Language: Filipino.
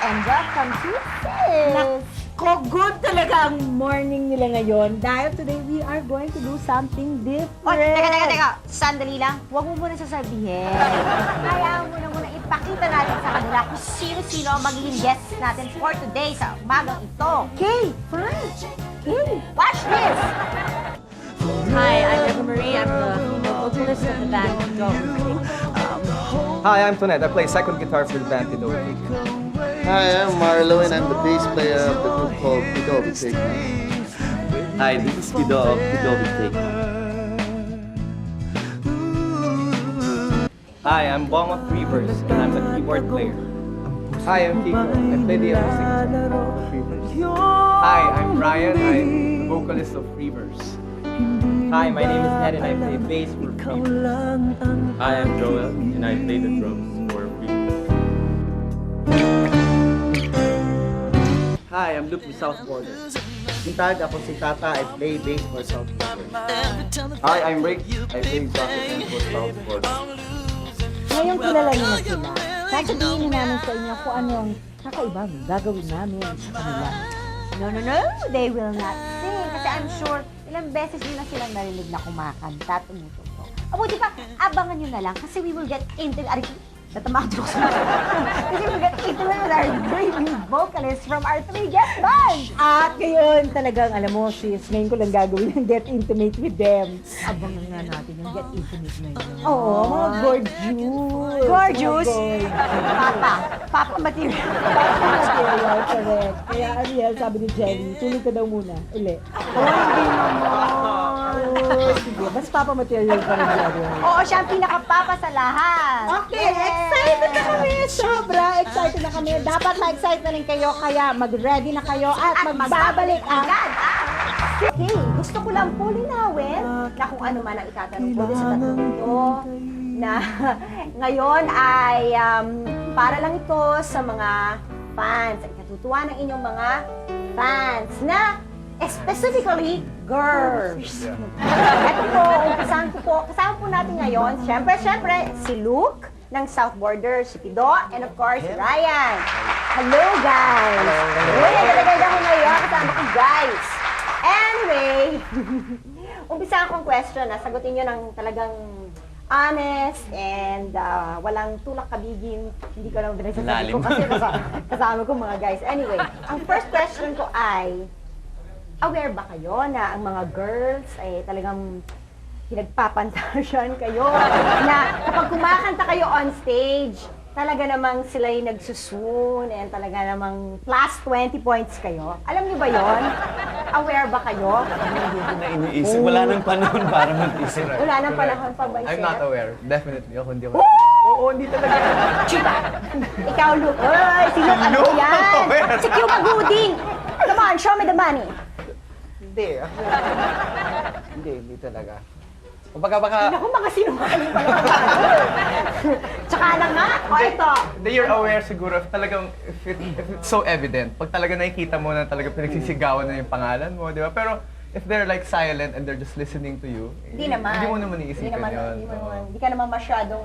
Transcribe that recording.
and welcome to Sis! Good talaga ang morning nila ngayon dahil today we are going to do something different. Oh, teka. Sandali lang. Huwag mo muna sasabihin. Kaya muna ipakita natin sa kanila kung sino-sino ang magiging guests natin for today sa umagang ito. Okay, fine. Okay. Watch this! Hi, I'm Eva Marie. I'm the female vocalist of the band Dove. Hi, I'm Tonet. I play second guitar for the band Pido. Hi, I'm Marlo and I'm the bass player of the group called Pido Take. Hi, this is Pido of Pido Take. Hi, I'm Bong of Reavers, and I'm the keyboard player. Hi, I'm Kiko. I play the acoustic guitar of Reavers. Hi, I'm Ryan. I'm the vocalist of Reavers. Hi, my name is Ned and I play bass for Reavers. Hi, I'm Joel and I play the drums for Reavers. Hi, I'm Luke with South Border. Sintag, ako si Tata. I play bass for South Border. Hi, I'm Rick. I play saxophone for Southboard. Ngayong kilala niyo na sila, sasabihin na namin sa inyo kung anong kakaibang gagawin namin sa kanila. No. They will not sing. Kasi I'm sure, ilang beses nyo na silang narinig na kumakanta, tumutugtog. Mabuti pa, abangan nyo na lang kasi we will get into... Natamaan ko sa kasi we will get into it with our great new vocalists from our 3 guest bands. At ngayon talagang, alam mo sis, ngayon ko lang gagawin yung get intimate with them. Abangan nga natin yung get intimate na yun. Oo, mga gorgeous. Gorgeous? Mga Papa material. Papa material, correct. Kaya Ariel, sabi ni Jenny, tulog ka daw muna. Uli. Hindi naman. Sige, mas papa material pa rin Ariel. Oo, siya ang pinakapapa sa lahat. Okay, excited na kami! Sobra excited na kami. Dapat ma-excite na rin kayo, kaya mag-ready na kayo at magbabalik ang... agad. Okay, gusto ko lang po linawin na kung ano man ang itatanong ko sa tatlong ito na ngayon ay para lang ito sa mga fans at ikatutuwa ng inyong mga fans na specifically girls. Ito po, umpisahan ko po, kasama po natin ngayon, syempre, si Luke ng South Border, si Pido, and of course, si Ryan. Hello, guys! Uy, nagaganda ko ngayon, kasama ko, guys. Anyway, umpisahan kong question na sagutin nyo ng talagang honest and walang tulak kabigin. Hindi ko lang pinagsasabi ko kasi kasama ko mga guys. Anyway, ang first question ko ay, aware ba kayo na ang mga girls ay talagang pinagpapantasyan kayo na kapag kumakanta kayo on stage, talaga namang sila'y nagsusoon and talaga namang plus 20 points kayo. Alam niyo ba yon? Aware ba kayo? Hindi ko na iniisip. Wala nang panahon para mag-isip. Wala nang panahon pa ba, I'm not aware. Definitely. Ako hindi ako. Oo, hindi talaga. Chika! Ikaw, Luke. Ay, si Luke, ano yan? Si Cuba Gooding! Come on, show me the money. Hindi. Hindi talaga. Kumbaga baka... Naku, mga sinungaling pala. Tsaka lang nga, o ito. You're aware siguro if talagang, if it's so evident, pag talaga nakikita mo na talaga pinagsisigawan na yung pangalan mo, di ba? Pero if they're like silent and they're just listening to you, Hindi naman. Hindi mo naman iisipin yun. Hindi ka naman masyadong